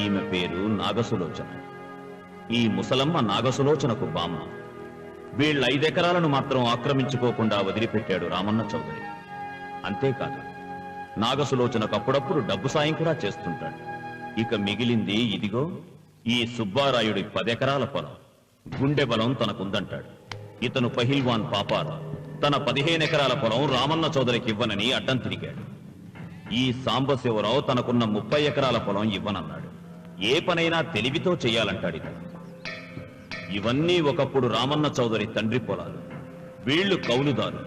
ఈమె పేరు నాగసులోచన. ఈ ముసలమ్మ నాగసులోచనకు బామ్మ. వీళ్ళ 5 ఎకరాలను మాత్రం ఆక్రమించుకోకుండా వదిలిపెట్టాడు రామన్న చౌదరి. అంతేకాదు, నాగసులోచనకు అప్పుడప్పుడు డబ్బు సాయం కూడా చేస్తుంటాడు. ఇక మిగిలింది ఇదిగో ఈ సుబ్బారాయుడి 10 ఎకరాల పొలం. గుండె బలం తనకుందంటాడు. ఇతను పహిల్వాన్ పాపారావు తన 15 ఎకరాల పొలం రామన్న చౌదరికి ఇవ్వనని అడ్డం తిరిగాడు. ఈ సాంబశివరావు తనకున్న 30 ఎకరాల పొలం ఇవ్వనన్నాడు. ఏ పనైనా తెలివితో చెయ్యాలంటాడు ఇతను. ఇవన్నీ ఒకప్పుడు రామన్న చౌదరి తండ్రి పొలాలు. వీళ్లు కౌలుదారు.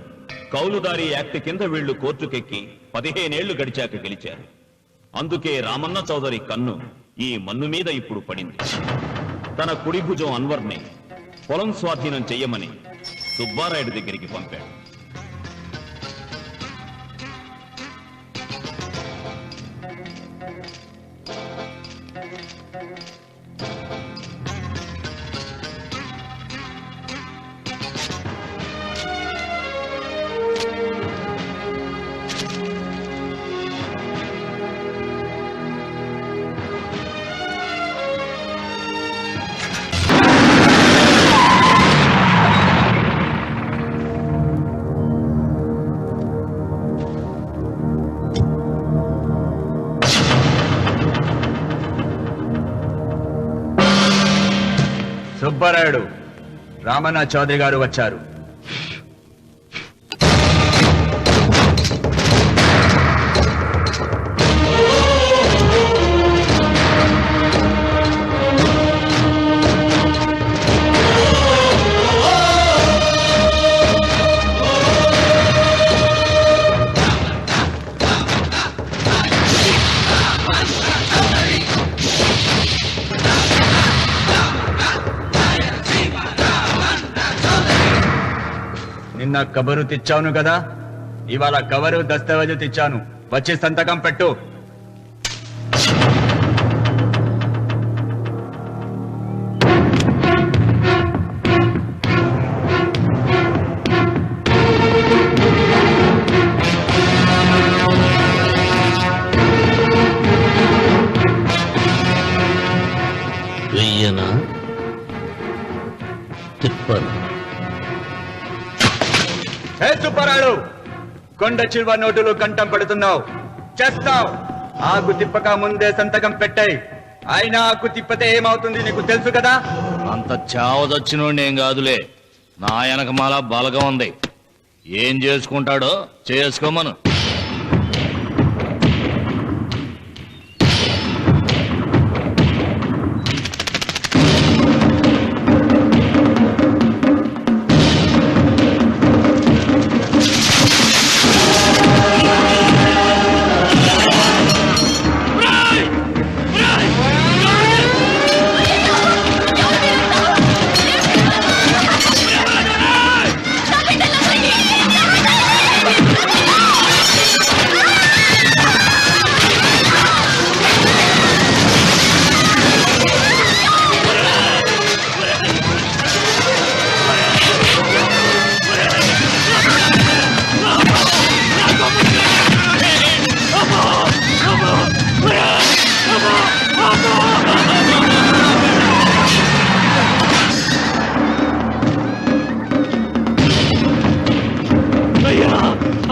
కౌలుదారీ యాక్ట్ కింద వీళ్లు కోర్టుకెక్కి 15 ఏళ్లు గడిచాక గెలిచారు. అందుకే రామన్న చౌదరి కన్ను ఈ మన్ను మీద ఇప్పుడు పడింది. తన కుడి భుజం అన్వర్ని పొలం స్వాధీనం చెయ్యమని సుబ్బారాయుడి దగ్గరికి పంపాడు. సుబ్బారాయుడు, రామన్న చౌదరి గారు వచ్చారు. నిన్న కబరు తెచ్చాను కదా, ఇవాళ కవరు దస్తావేజు తెచ్చాను. వచ్చి సంతకం పెట్టు. వెయ్యనా తిప్పను? హే సుబ్బారాయుడు, కొండ చిల్వ నోటులు కంఠం పెడుతున్నావు, చేస్తావు. ఆకు తిప్పక ముందే సంతకం పెట్టాయి. అయినా ఆకు తిప్పతే ఏమవుతుంది నీకు తెలుసు కదా. అంత చావదచ్చినోడు ఏం కాదులే, నా వెనకమాల బలగా ఉంది. ఏం చేసుకుంటాడో చేసుకోమను.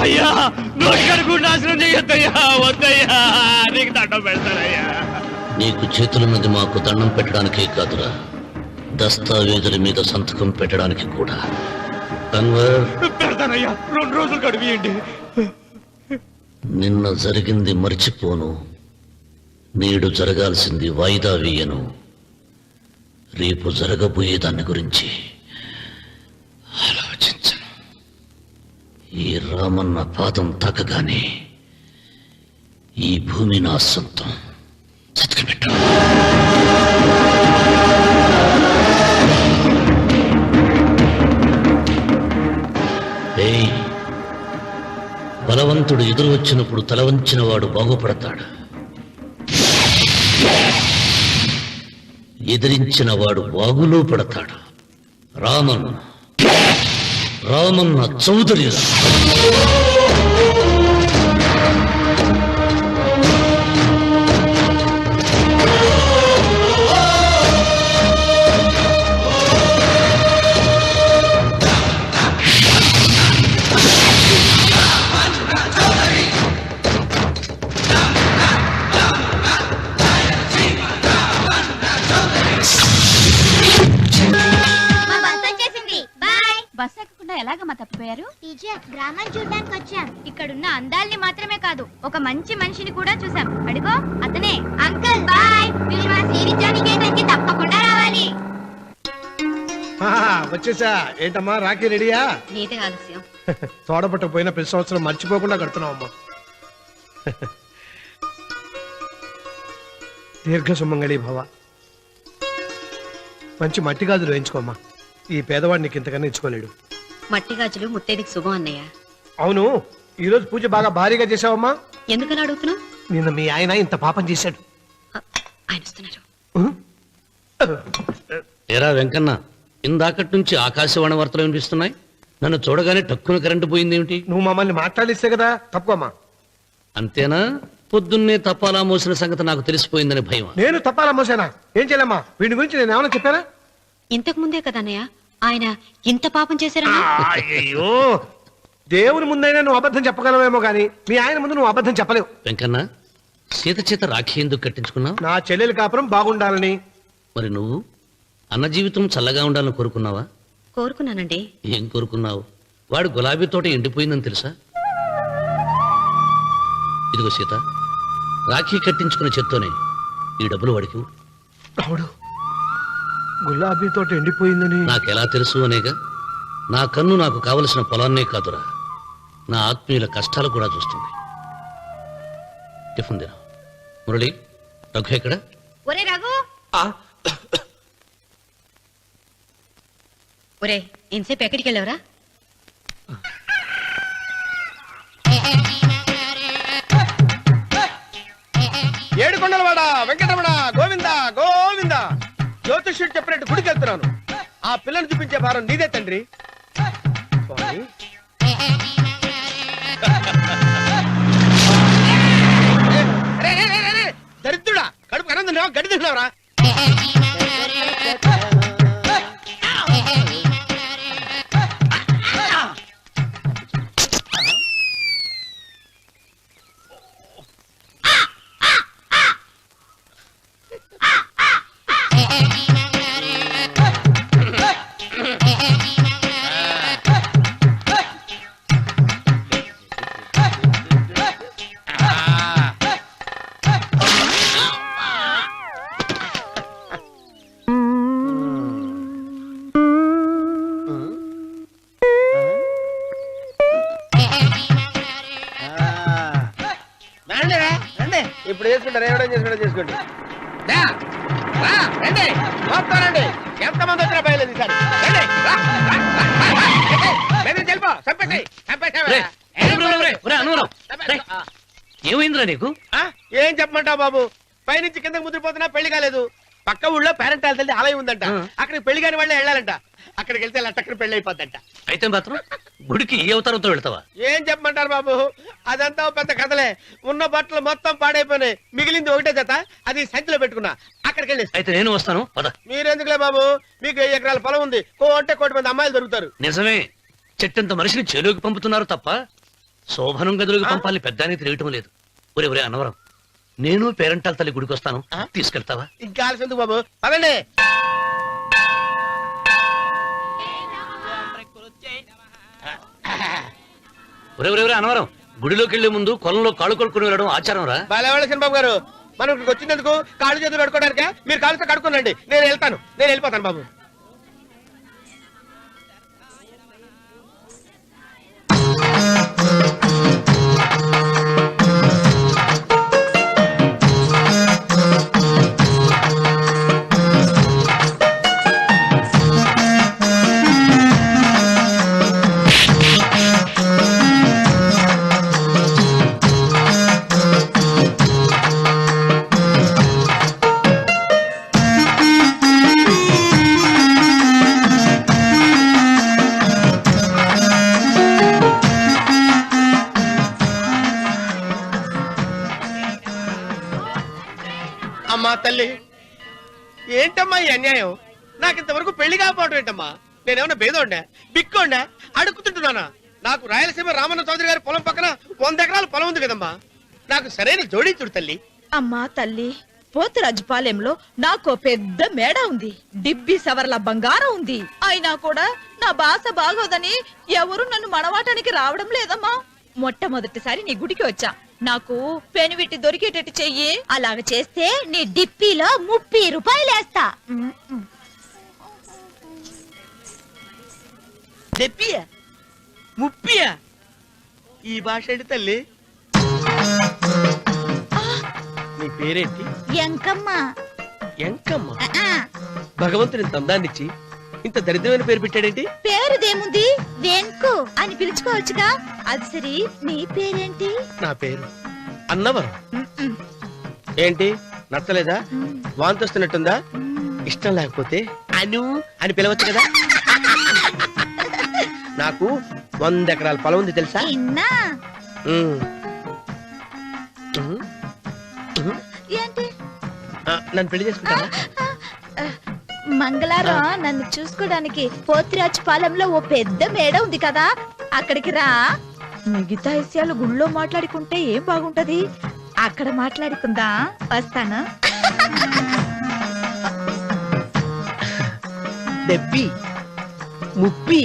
అయ్యా, నోటికడుగు నాశనం చెయ్యొద్దయ్యా, వద్దయ్యా, నీకు దండం పెడతానయ్యా. నీకు చేతులున్నది మాకు దండం పెట్టడానికే కాదురా, దస్తావేజుల మీద సంతకం పెట్టడానికి కూడా. పెడతానయ్యా, 2 రోజులు గడిపియండి. నిన్న జరిగింది మర్చిపోను, నేడు జరగాల్సింది వాయిదా వేయను. రేపు జరగబోయే దాని గురించి ఆలోచించను. ఈ రామన్న పాదం తాకగానే ఈ భూమి నా సొంతం. చతికిపెట్టు. బలవంతుడు ఎదురు వచ్చినప్పుడు తల వంచిన వాడు బాగుపడతాడు, ఎదిరించిన వాడు బాగులో పడతాడు. రామన్న చౌదరి. ఎలాగమ్మా తప్పిపోయారు? టీచర్, గ్రామం చూడడానికి వచ్చాం. ఇక్కడున్న అందాల్ని మాత్రమే కాదు, ఒక మంచి మనిషిని కూడా చూసాం. అడుగో అతనే. అంకుల్ బాయ్, మీరు మా శ్రీనిత్యానికి తప్పకుండా రావాలి. వచ్చేసా. ఏంటమ్మా రాఖీ రెడీయా? నీదే ఆలస్యం. తోడపట్టకపోయినా ప్రతి సంవత్సరం మర్చిపోకుండా కడుతున్నావు అమ్మా. దీర్ఘ సుమంగళి భవ. మంచి మట్టి గాజులు వేయించుకోమ్మా. ఈ పేదవాడు నీకు ఇంతకన్నా ఇచ్చుకోలేడు. మట్టి గాజులు ముత్తైదికి శుభం అన్నయ్య. అవును, ఈ రోజు పూజ బాగా భారీగా చేసావమ్మా. ఎందుకలా అడుగుతున్నావు? నిన్న మీ ఆయన ఇంత పాపం చేశాడు. ఆయన వస్తున్నారు. ఎరా వెంకన్న, ఇందాకటి నుంచి ఆకాశవాణి వార్తలు వినిపిస్తున్నాయి. నన్ను చూడగానే టక్కున కరెంటు పోయిందేమిటి? నువ్వు మమ్మల్ని మాట్లాడిస్తే కదా. తప్పుకోమ్మా. అంతేనా? పొద్దున్నే తపాలా మోసిన సంగతి నాకు తెలిసిపోయిందని భయం. నేను తప్పాలా మోసానా? ఏం చేయలేమ్మా. వీడి గురించి నేను ఏమైనా చెప్పానా? ఇంతకు ముందే కదా అన్నయ్య ఆయన ఇంత పాపం చేశారన్నా. అయ్యో, దేవుని ముందైనా నువ్వు అబద్ధం చెప్పగలవేమో గానీ మీ ఆయన ముందు నువ్వు అబద్ధం చెప్పలేవు. వెంకన్న, సీత చేత రాఖీ ఎందుకు కట్టించుకున్నావు? నా చెల్లెలి కాపురం బాగుండాలని. మరి నువ్వు అన్న జీవితం చల్లగా ఉండాలని కోరుకున్నావా? కోరుకున్నానండి. ఏం కోరుకున్నావు? వాడు గులాబీ తోట ఎండిపోయిందని తెలుసా? ఇదిగో సీత, రాఖీ కట్టించుకున్న చేత్తోనే ఈ డబ్బులు వాడికి. రావుడు, గులాబీ తోట ఎండిపోయిందని నాకెలా తెలుసు అనేగా. నా కన్ను నాకు కావలసిన పొలాన్నే కాదురా, నా ఆత్మీయుల కష్టాలు కూడా చూస్తుంది. టిఫిన్ తిన. మురళి, రఘు ఎక్కడ? ఒరే రఘు, ఒరే ఇంతసేపు ఎక్కడికి వెళ్ళవరా? ఏడుకొండలవాడ వెంకటరమణ గోవింద గోవింద. జ్యోతిష్యుడు చెప్పినట్టు గుడికి వెళ్తున్నాను. ఆ పిల్లను చూపించే భారం నీదే తండ్రి. స్వామి. దరిద్రుడా, కడుపు అన్నం తిన్నావా, గడి తిన్నావరా? ఇప్పుడు చేసుకుంటారు, ఏమైనా చేసుకుంటారు చేసుకోండి. రండి, ఎంతమంది వచ్చినా బయలుదేరి ఏమైందిరా నీకు? ఏం చెప్పమంటావు బాబు? పైనుంచి కిందకి ముద్రపోతున్నా పెళ్లి కాలేదు. పక్క ఊళ్ళో పేరెంట్ తల్లి ఆలయం ఉందంట. అక్కడికి పెళ్లి కాని వాళ్ళే వెళ్ళాలంట. అక్కడికి వెళ్తే లట్టక్కడ పెళ్లి అయిపోద్దంట. అయితే మాత్రం గుడికి ఏ అవతారంతో వెళ్తావా? ఏం చెప్పమంటారు బాబు? అదంతా పెద్ద కథలే. ఉన్న బట్టలు మొత్తం పాడైపోయినాయి. మిగిలింది ఒకటే జత, అది సంచిలో పెట్టుకున్నా. అక్కడికి వెళ్ళి అయితే నేను వస్తాను, పద. మీరెందుకులే బాబు, మీకు 1 ఎకరాల పొలం ఉంది. అంటే 1 మంది అమ్మాయిలు దొరుకుతారు. నిజమే, చెట్టంత మనిషిని చేలోకి పంపుతున్నారు తప్ప శోభనం గదులకు పంపాలని పెద్దానికి తెలియటం లేదు. ఒరే ఒరే అన్నవరం, నేను పేరెంటాల తల్లి గుడికి వస్తాను, తీసుకెళ్తావా? ఇంకా ఆలస్యం ఎందుకు బాబు, పదండి. ఒరే ఒరే ఒరే అన్నవరం, గుడిలోకి వెళ్లే ముందు కొలంలో కాళ్ళు కొడుకుని వెళ్ళడం ఆచారం రా. బాలవాళ్ళ బాబు గారు, మనం ఇక్కడికి వచ్చినందుకు కాళ్ళు చేతులు కడుక్కోవడానికే. మీరు కాళ్ళతో కడుక్కోనండి, నేను వెళ్తాను. నేను వెళ్ళిపోతాను బాబు. అమ్మా తల్లి, ఏంటమ్మా ఈ అన్యాయం? నాకు ఇంతవరకు పెళ్లి కాకపోవడం ఏంటమ్మా? నేనేమన్నా బేదోండా, బిక్కోండా, అడుగుతుంటున్నానా? నాకు రాయలసీమ రామన్న చౌదరి గారి పొలం పక్కన 100 ఎకరాల పొలం ఉంది కదమ్మా. నాకు సరైన జోడించుడు తల్లి. అమ్మా తల్లి, పోతురాజుపాలెంలో నాకు పెద్ద మేడ ఉంది, డిబ్బి సవర్ల బంగారం ఉంది. అయినా కూడా నా భాష బాగోదని ఎవరు నన్ను మనవాటానికి రావడం లేదమ్మా. మొట్టమొదటిసారి నీ గుడికి వచ్చా, నాకు పెనివిట్టి దొరికేటట్టు చెయ్యి. అలాగ చేస్తే నీ డిప్పీలో 30 రూపాయలు వేస్తా. చెప్పియా ముప్పియా ఈ భాష ఏంటి తల్లి? నీ పేరేంటి? ఎంకమ్మ. ఎంకమ్మ. ఆ, భగవంతుని ఇంత అందాన్నిచ్చి ఇంత దరిద్రమైన పేరు పెట్టాడేంటి? పేరుదేముంది, వెంకు అని పిలుచుకోవచ్చుగా. అది సరి, నీ పేరేంటి? నా పేరు అన్నవరం. ఏంటి నచ్చలేదా? వాంతి వస్తున్నట్టుందా? ఇష్టం లేకపోతే అను అని పిలవచ్చు కదా. నాకు 100 ఎకరాల పొలం ఉంది తెలుసా? ఇన్నా ఉమ్. ఉమ్. ఉమ్. ఏంటి? నన్ను పెళ్లి చేసుకుంటావా? మంగళవారం నన్ను చూసుకోవడానికి పోతిరాజుపాలెంలో ఓ పెద్ద మేడ ఉంది కదా, అక్కడికి రా. మిగతా విషయాలు గుళ్ళో మాట్లాడుకుంటే ఏం బాగుంటది, అక్కడ మాట్లాడుకుందా. వస్తాను. దెబ్బి ముప్పి.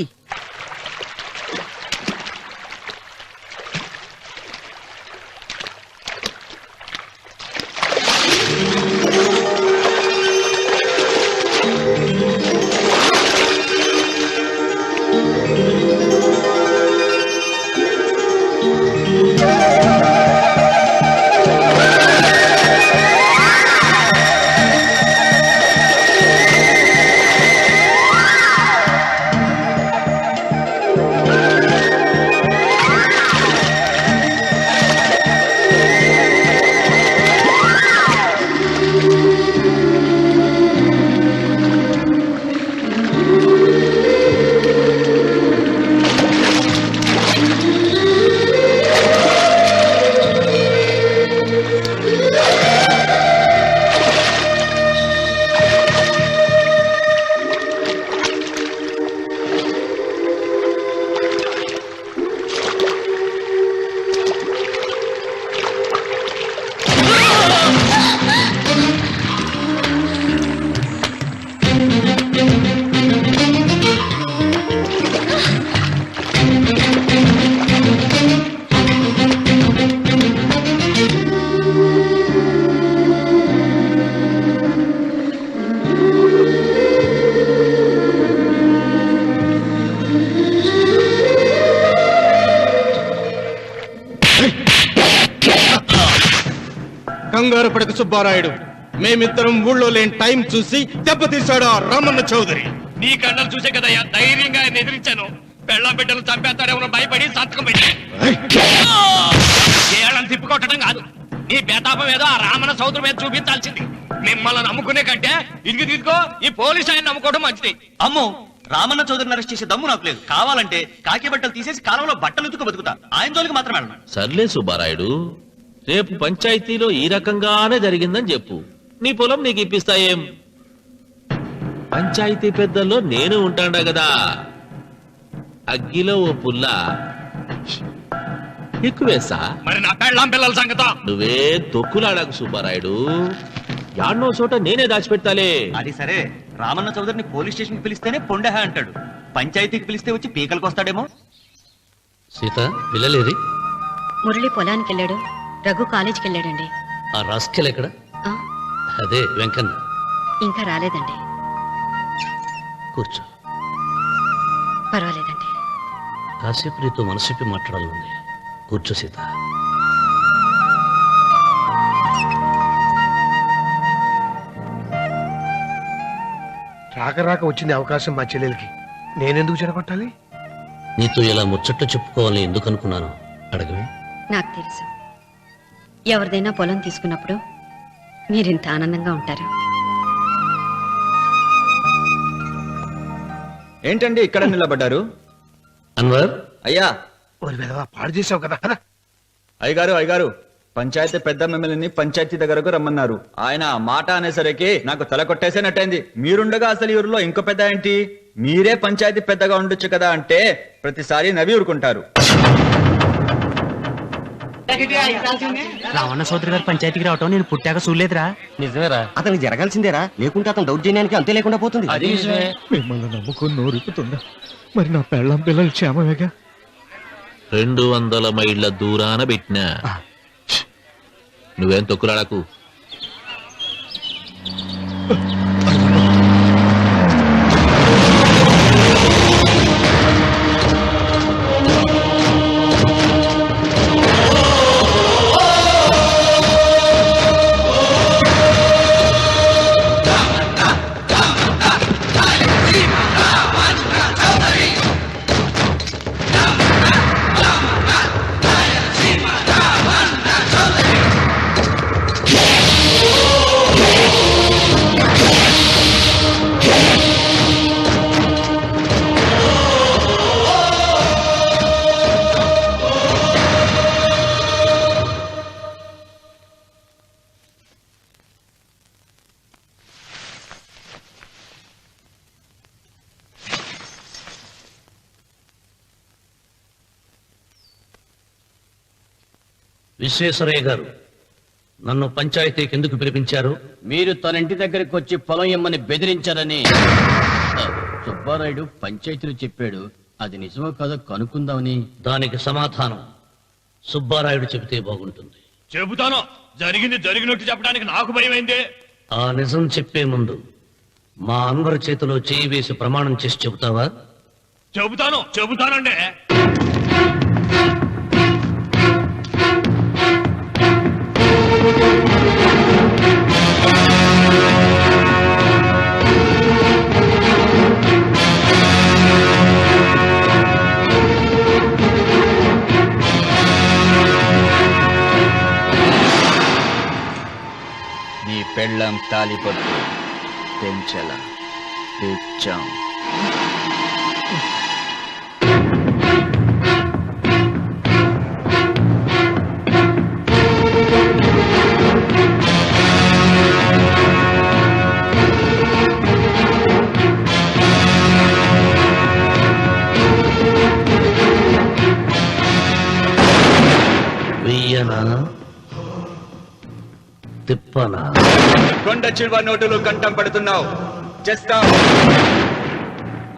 కంగారు పడక సుబ్బారాయుడు, మేమిద్దరం ఊళ్ళో లేని టైం చూసి దెబ్బతీశాడు ఆ రామన్న చౌదరి. నీ కళ్ళను చూసే కదయ్యా ధైర్యంగా ఆయన ఎదిరించాను. పెళ్ళ బిడ్డలు చంపేస్తాడేమో భయపడి సంతకం పెట్టి ఏళ్ళని తిప్పుకొట్టడం కాదు, నీ బేతాపం ఏదో ఆ రామన్న సౌదరి మీద చూపించాల్సింది. మిమ్మల్ని నమ్ముకునే కంటే ఇదిగో ఈ పోలీసు ఆయన నమ్ముకోవడం మంచిది. అమ్మో, రామన్న చౌదరిని అరెస్ట్ చేసే దమ్ము నాకు లేదు. కావాలంటే కాకి బట్టలు తీసేసి కాలంలో బట్టలు ఉతుకు బతుకుతా. ఆయన జోలికి మాత్రం వెళ్ళను. సర్లే సుబ్బారాయుడు, రేపు పంచాయతీలో ఈ రకంగానే జరిగిందని చెప్పు, నీ పొలం నీకు ఇప్పిస్తాయేం? పంచాయతీ పెద్దల్లో నేను ఉంటాడా కదా, అగ్గిలో ఓ పుల్ల ఎక్కువేసా. మరి నా పెళ్ళాం పిల్లల సంగతం నువ్వే తొక్కులాడకు సుబ్బారాయుడు, యాడ్నో చోట నేనే దాచిపెడతాలే. అది సరే, రామన్న చౌదరిని పోలీస్ స్టేషన్ కి పిలిస్తేనే పొండహ అంటాడు, పంచాయతీకి పిలిస్తే వచ్చి పీకలకు వస్తాడేమో. సీత పిల్లలేది? మురళి పొలానికి వెళ్ళాడు, రఘు కాలేజీకి వెళ్ళాడండి. ఆ రాస్కెల్ ఎక్కడ? ఆ, అదే వెంకన్న. ఇంకా రాలేదండి. కూర్చో. పర్వాలేదండి. కాసేపు నీతో మనసిప్పి మాట్లాడాలనుంది. కూర్చో సీత. రాక రాక వచ్చింది అవకాశం మా చెల్లెలకి, నేనెందుకు చెడగొట్టాలి? నీతో ఇలా ముచ్చట్లు చెప్పుకోవాలని ఎందుకు అనుకున్నాను అడగవే. నాకు తెలుసు, ఎవరిదైనా పొలం తీసుకున్నప్పుడు మీరింత ఆనందంగా ఉంటారు. ఏంటండి ఇక్కడ నిలబడ్డారు? అన్వర్, అయ్యా. పాడు చేసావు కదా. అయ్యగారు, పంచాయతీ పెద్ద మిమ్మల్ని పంచాయతీ దగ్గరకు రమ్మన్నారు. ఆయన మాట అనేసరికి నాకు తల కొట్టేసేనట్టయింది. మీరుండగా అసలు ఊరిలో ఇంకో పెద్ద ఏంటి? మీరే పంచాయతీ పెద్దగా ఉండొచ్చు కదా అంటే ప్రతిసారి నవ్వి ఊరుకుంటారు. రావణ సోదరి గారు పంచాయతీకి రావటం నేను పుట్టాక చూడలేదురా. నిజమేరా, అతనికి జరగాల్సిందేరా, లేకుంటే అతను దౌర్జన్యానికి అంతే లేకుండా పోతుంది. మిమ్మల్ని నమ్ముకొని నోరుపుతుందా, మరి నా పెళ్ళం పిల్లలు క్షేమమేగా? 200 మైళ్ళ దూరాన పెట్టినా. నువ్వేం తొక్కులాడకు. విశ్వేశ్వరయ్య గారు, నన్ను పంచాయతీకి ఎందుకు పిలిపించారు? మీరు తన ఇంటి దగ్గరికి వచ్చి పొలం ఇమ్మని బెదిరించారని సుబ్బారాయుడు పంచాయతీలో చెప్పాడు. అది నిజమో కాదో కనుక్కుందామని. దానికి సమాధానం సుబ్బారాయుడు చెబితే బాగుంటుంది. చెబుతాను. జరిగింది జరిగినట్టు చెప్పడానికి నాకు భయమైందే. ఆ నిజం చెప్పే ముందు మా అన్వర్ చేతిలో చేయి వేసి ప్రమాణం చేసి చెబుతావా? చెబుతానండి. నీ పెళ్ళం తాలిపట్టు పెంచల తెచ్చాం. వెయ్యనా తిప్పనా? కొండ చిల్వ నోటులు కంఠం పడుతున్నావు. చేస్తాం.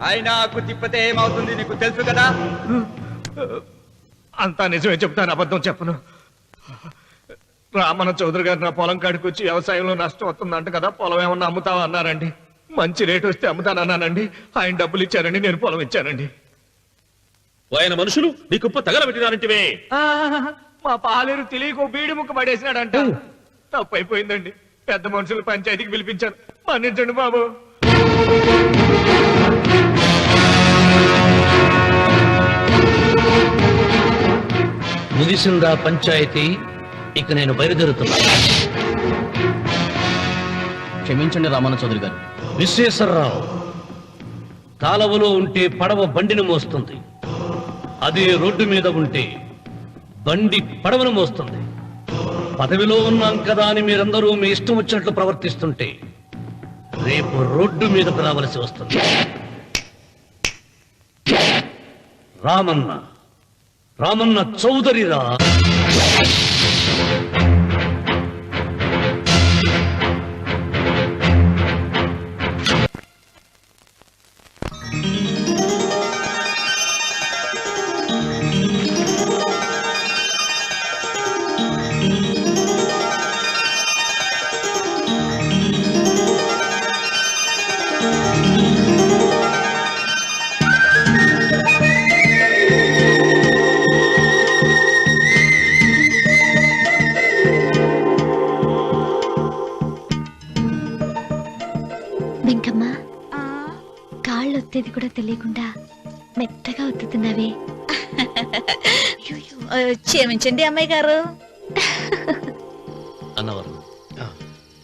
అయినా ఆకు తిప్పితే ఏమవుతుంది నీకు తెలుసు కదా. అంతా నిజమే చెప్తాను, అబద్ధం చెప్పను. రామన్న చౌదరి గారు నా పొలం కాడికి వచ్చి వ్యవసాయంలో నష్టం వస్తుందంట కదా, పొలం ఏమన్నా అమ్ముతావా అన్నారండి. మంచి రేటు వస్తే అమ్ముతానన్నానండి. ఆయన డబ్బులు ఇచ్చారండి, నేను పొలం ఇచ్చానండి. ఆయన మనుషులు నీ కుప్ప తగలబెట్టినారంటివే. మా పాలేరు తెలియక బీడి ముక్క పడేసినాడంట. తప్పు అయిపోయిందండి. పెద్ద మనుషులు పంచాయతీకి పిలిపించాను, మన్నించండి బాబు. ముగిసిందా పంచాయతీ? ఇక నేను బయలుదేరుతున్నా. క్షమించండి రామన్న చౌదరి గారు. విశ్వేశ్వరరావు, కాలవలో ఉంటే పడవ బండిని మోస్తుంది, అదే రోడ్డు మీద ఉంటే బండి పడవను మోస్తుంది. పదవిలో ఉన్నాం కదా అని మీరందరూ మీ ఇష్టం వచ్చినట్లు ప్రవర్తిస్తుంటే రేపు రోడ్డు మీదకు రావలసి వస్తుంది. రామన్న చౌదరిరా. వెంకమ్మ, కాళ్ళు ఒత్తేది కూడా తెలియకుండా మెత్తగా ఒత్తుతున్నావే. క్షమించండి అమ్మాయి గారు. అన్నవరం,